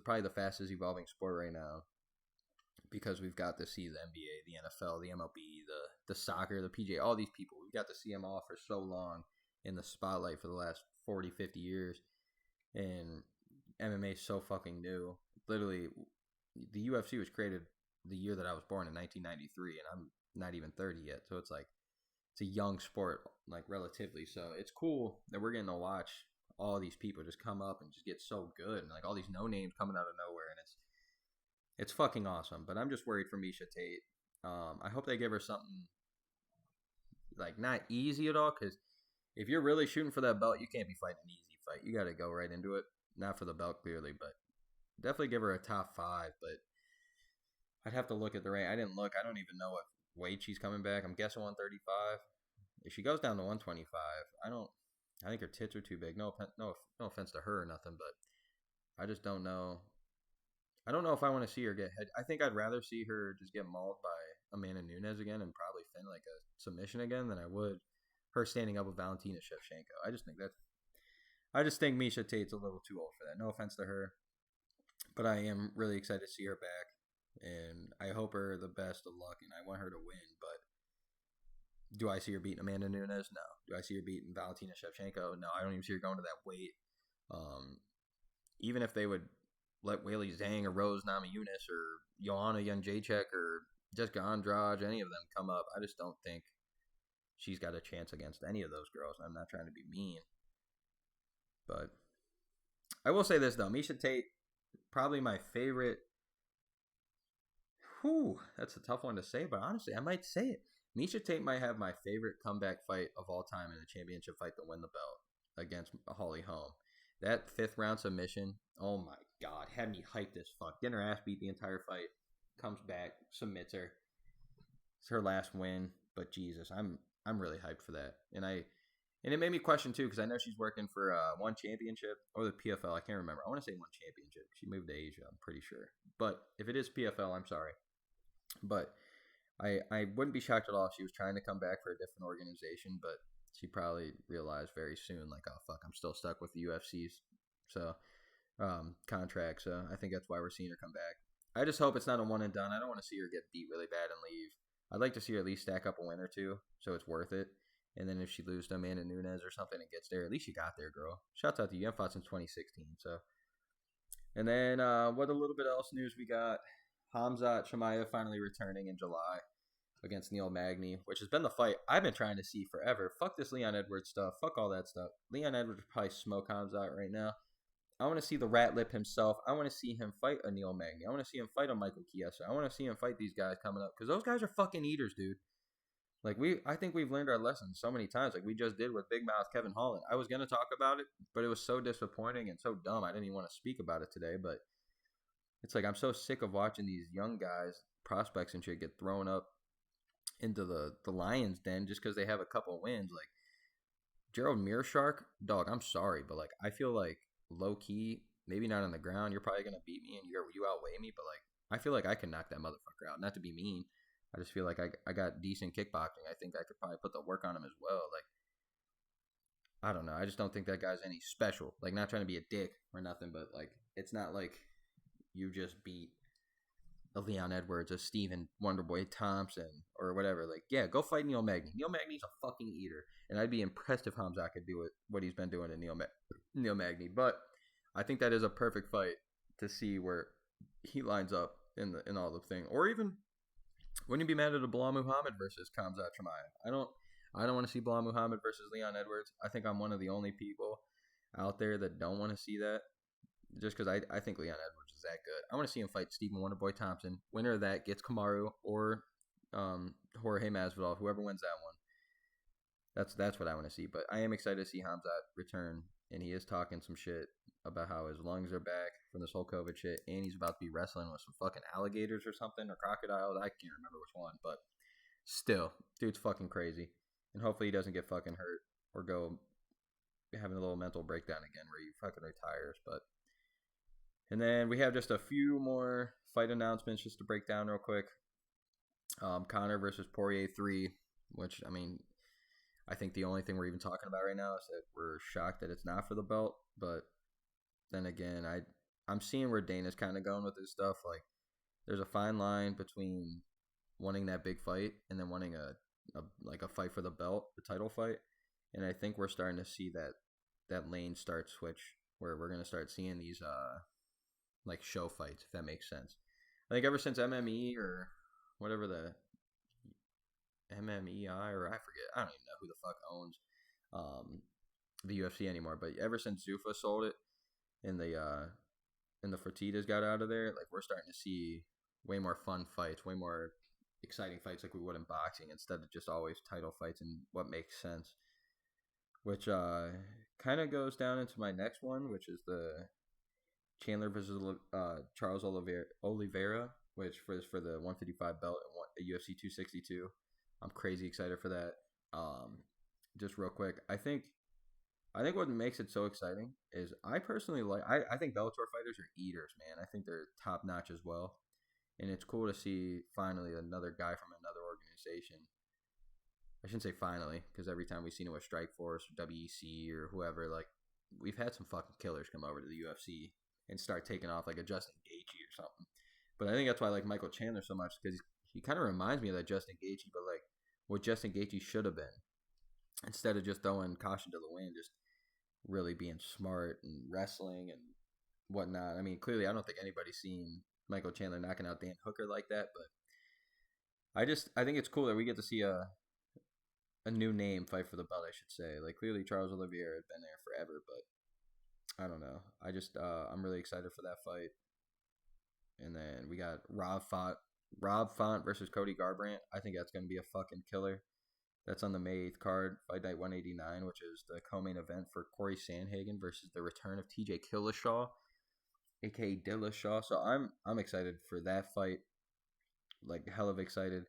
probably the fastest evolving sport right now because we've got to see the NBA, the NFL, the MLB, the soccer, the PGA, all these people. We've got to see them all for so long in the spotlight for the last 40, 50 years. And MMA is so fucking new. Literally, the UFC was created the year that I was born in 1993, and I'm not even 30 yet. So it's a young sport, relatively. So it's cool that we're getting to watch all these people just come up and just get so good, and all these no names coming out of nowhere, and it's fucking awesome. But I'm just worried for Miesha Tate. I hope they give her something not easy at all, because if you're really shooting for that belt, you can't be fighting an easy fight. You got to go right into it. Not for the belt, clearly, but definitely give her a top 5. But I'd have to look at the rank. I didn't look. I don't even know what weight she's coming back. I'm guessing 135. If she goes down to 125, I think her tits are too big. No offense to her or nothing, but I just don't know. I don't know if I want to see her get head. I think I'd rather see her just get mauled by Amanda Nunes again and probably fin a submission again than I would her standing up with Valentina Shevchenko. I just think Miesha Tate's a little too old for that. No offense to her, but I am really excited to see her back. and I hope her the best of luck, and I want her to win. But do I see her beating Amanda Nunes? No. Do I see her beating Valentina Shevchenko? No. I don't even see her going to that weight. Even if they would let Weili Zhang or Rose Namajunas or Joanna Jędrzejczyk or Jessica Andrade, any of them come up, I just don't think she's got a chance against any of those girls. I'm not trying to be mean. But I will say this, though. Miesha Tate, probably my favorite. Whew, that's a tough one to say, but honestly, I might say it. Miesha Tate might have my favorite comeback fight of all time in a championship fight to win the belt against Holly Holm. That 5th round submission, oh my god, had me hyped as fuck. Getting her ass beat the entire fight, comes back, submits her. It's her last win, but Jesus, I'm really hyped for that. And it made me question too, because I know she's working for one championship or the PFL. I can't remember. I want to say one championship. She moved to Asia, I'm pretty sure. But if it is PFL, I'm sorry. But I wouldn't be shocked at all if she was trying to come back for a different organization, but she probably realized very soon, like, oh, fuck, I'm still stuck with the UFC's contract. So I think that's why we're seeing her come back. I just hope it's not a one and done. I don't want to see her get beat really bad and leave. I'd like to see her at least stack up a win or two, so it's worth it. And then if she loses to Amanda Nunes or something and gets there, at least you got there, girl. Shouts out to you. You haven't fought since 2016. So, and then what a little bit else news we got. Khamzat Chimaev finally returning in July against Neil Magny, which has been the fight I've been trying to see forever. Fuck this Leon Edwards stuff. Fuck all that stuff. Leon Edwards would probably smoke Khamzat right now. I want to see the rat lip himself. I want to see him fight a Neil Magny. I want to see him fight a Michael Chiesa. I want to see him fight these guys coming up, because those guys are fucking eaters, dude. Like, I think we've learned our lessons so many times, like we just did with Big Mouth Kevin Holland. I was going to talk about it, but it was so disappointing and so dumb. I didn't even want to speak about it today, but it's like I'm so sick of watching these young guys, prospects and shit, get thrown up into the Lions' den just because they have a couple wins. Like, Gerald Meerschaert, dog, I'm sorry, but, like, I feel like low-key, maybe not on the ground, you're probably going to beat me and you outweigh me, but, like, I feel like I can knock that motherfucker out. Not to be mean. I just feel like I got decent kickboxing. I think I could probably put the work on him as well. Like, I don't know. I just don't think that guy's any special. Like, not trying to be a dick or nothing, but, like, it's not like you just beat a Leon Edwards, a Stephen Wonderboy Thompson, or whatever. Like, yeah, go fight Neil Magny. Neil Magny's a fucking eater, and I'd be impressed if Khamzat could do what he's been doing to Neil Magny. But I think that is a perfect fight to see where he lines up in all the thing, or even. Wouldn't you be mad at a Bilal Muhammad versus Khamzat Chimaev? I don't want to see Bilal Muhammad versus Leon Edwards. I think I'm one of the only people out there that don't want to see that, just because I think Leon Edwards is that good. I want to see him fight Stephen Wonderboy Thompson. Winner of that gets Kamaru or Jorge Masvidal, whoever wins that one. That's what I want to see. But I am excited to see Khamzat return, and he is talking some shit about how his lungs are back from this whole COVID shit, and he's about to be wrestling with some fucking alligators or something, or crocodiles. I can't remember which one, but still, dude's fucking crazy. And hopefully he doesn't get fucking hurt or go having a little mental breakdown again where he fucking retires. But and then we have just a few more fight announcements just to break down real quick. Conor versus Poirier 3, which, I mean, I think the only thing we're even talking about right now is that we're shocked that it's not for the belt, but then again, I'm seeing where Dana's kind of going with this stuff. Like, there's a fine line between wanting that big fight and then wanting a fight for the belt, the title fight. And I think we're starting to see that lane start switch, where we're going to start seeing these like show fights, if that makes sense. I think ever since MME or whatever the MMEI, or I forget, I don't even know who the fuck owns the UFC anymore, but ever since Zuffa sold it, and the Fertitas got out of there, like, we're starting to see way more fun fights, way more exciting fights like we would in boxing, instead of just always title fights and what makes sense. Which kind of goes down into my next one, which is the Chandler versus Charles Oliveira, which for the 155 belt at UFC 262. I'm crazy excited for that. Just real quick, I think what makes it so exciting is I personally I think Bellator fighters are eaters, man. I think they're top notch as well, and it's cool to see finally another guy from another organization. I shouldn't say finally, because every time we've seen it with Strikeforce or WEC or whoever, like, we've had some fucking killers come over to the UFC and start taking off, like a Justin Gaethje or something. But I think that's why I like Michael Chandler so much because he kind of reminds me of that Justin Gaethje, but like what Justin Gaethje should have been instead of just throwing caution to the wind, just really being smart and wrestling and whatnot. I mean, clearly, I don't think anybody's seen Michael Chandler knocking out Dan Hooker like that, but I think it's cool that we get to see a new name fight for the belt. I should say, like clearly Charles Oliveira had been there forever, but I don't know. I'm really excited for that fight. And then we got Rob Font versus Cody Garbrandt. I think that's gonna be a fucking killer. That's on the May 8th card, Fight Night 189, which is the co-main event for Corey Sandhagen versus the return of TJ Dillashaw, aka Dillashaw. So I'm excited for that fight. Like hell of excited.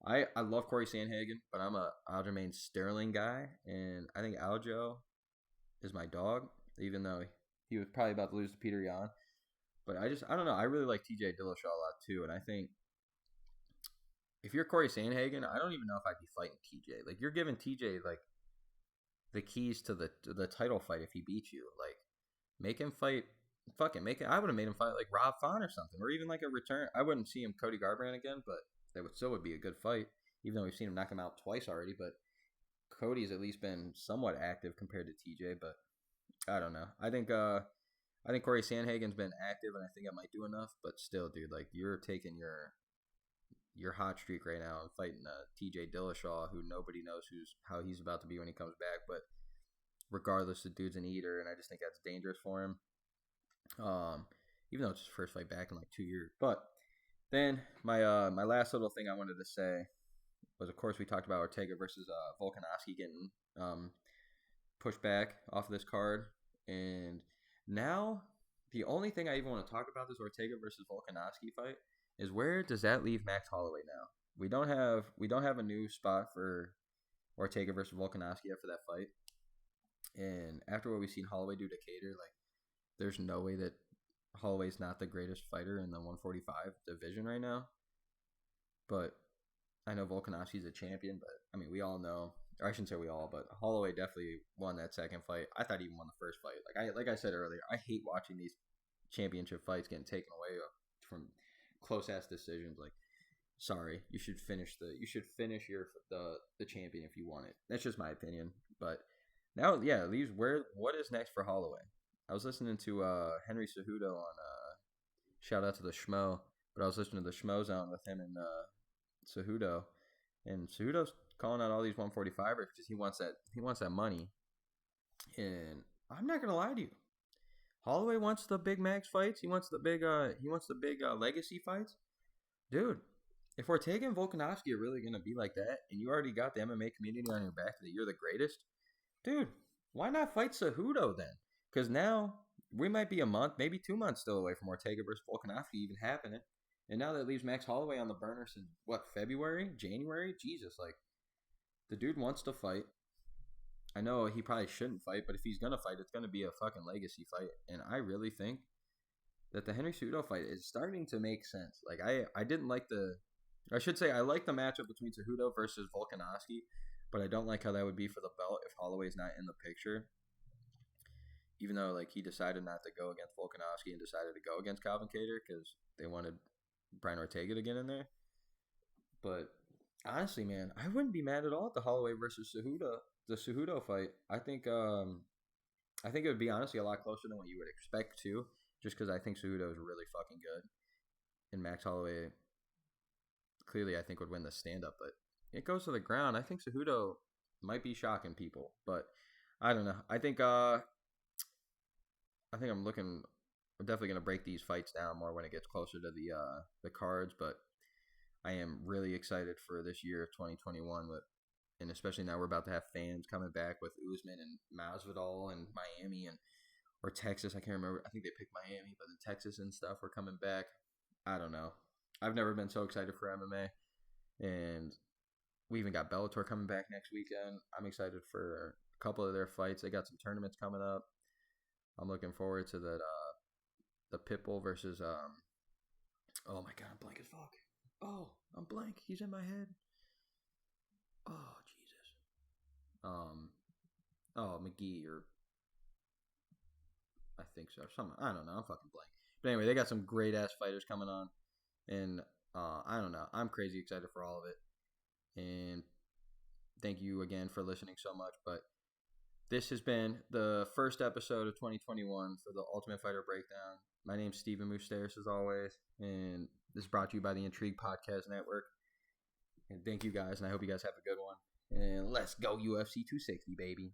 I love Corey Sandhagen, but I'm a Aljamain Sterling guy, and I think Aljo is my dog, even though he was probably about to lose to Peter Yan. But I don't know. I really like TJ Dillashaw a lot too, and I think if you're Corey Sandhagen, I don't even know if I'd be fighting TJ. Like you're giving TJ like the keys to the title fight if he beats you. Like make him fight. Fucking make it. I would have made him fight like Rob Font or something, or even like a return. I wouldn't see him Cody Garbrandt again, but that would be a good fight. Even though we've seen him knock him out twice already, but Cody's at least been somewhat active compared to TJ. But I don't know. I think Corey Sandhagen's been active, and I think I might do enough. But still, dude, like you're taking your hot streak right now and fighting TJ Dillashaw, who nobody knows how he's about to be when he comes back. But regardless, the dude's an eater, and I just think that's dangerous for him. Even though it's his first fight back in like 2 years. But then my last little thing I wanted to say was, of course, we talked about Ortega versus Volkanovsky getting pushed back off of this card, and now the only thing I even want to talk about this Ortega versus Volkanovsky fight is where does that leave Max Holloway now? We don't have a new spot for Ortega versus Volkanovsky after that fight, and after what we've seen Holloway do to Kattar, like there's no way that Holloway's not the greatest fighter in the 145 division right now. But I know Volkanovski's a champion, but I mean we all know, or I shouldn't say we all, but Holloway definitely won that second fight. I thought he even won the first fight. Like I said earlier, I hate watching these championship fights getting taken away from close ass decisions. Like, sorry, you should finish the champion if you want it. That's just my opinion. But now, yeah, leaves what is next for Holloway? I was listening to Henry Cejudo on shout out to the Schmo, but I was listening to the Schmo Zone with him and Cejudo, and Cejudo's calling out all these 145ers because he wants that money. And I'm not gonna lie to you, Holloway wants the big max fights. He wants the big legacy fights, dude. If Ortega and Volkanovski are really gonna be like that, and you already got the MMA community on your back that you're the greatest, dude, why not fight Cejudo then? Because now we might be a month, maybe 2 months still away from Ortega versus Volkanovski even happening. And now that leaves Max Holloway on the burner since, February? January? Jesus, like, the dude wants to fight. I know he probably shouldn't fight, but if he's going to fight, it's going to be a fucking legacy fight. And I really think that the Henry Cejudo fight is starting to make sense. Like, I didn't like I like the matchup between Cejudo versus Volkanovski, but I don't like how that would be for the belt if Holloway's not in the picture. Even though, like, he decided not to go against Volkanovski and decided to go against Calvin Kattar because they wanted Brian Ortega to get in there. But honestly, man, I wouldn't be mad at all at the Holloway versus the Cejudo fight. I think it would be honestly a lot closer than what you would expect too, just because I think Cejudo is really fucking good, and Max Holloway clearly I think would win the stand-up. But it goes to the ground. I think Cejudo might be shocking people, but I don't know. I think I'm definitely going to break these fights down more when it gets closer to the cards, but I am really excited for this year of 2021, and especially now we're about to have fans coming back with Usman and Masvidal and Miami or Texas. I can't remember. I think they picked Miami, but then Texas and stuff are coming back. I don't know. I've never been so excited for MMA, and we even got Bellator coming back next weekend. I'm excited for a couple of their fights. They got some tournaments coming up. I'm looking forward to the Pitbull versus oh my god, I'm blank as fuck. Oh, I'm blank. He's in my head. Oh Jesus. McGee or I think so. I don't know. I'm fucking blank. But anyway, they got some great ass fighters coming on. And I don't know. I'm crazy excited for all of it. And thank you again for listening so much. But this has been the first episode of 2021 for the Ultimate Fighter Breakdown. My name's Stephen Moustaris, as always. And this is brought to you by the Intrigue Podcast Network. And thank you guys, and I hope you guys have a good one. And let's go UFC 260, baby.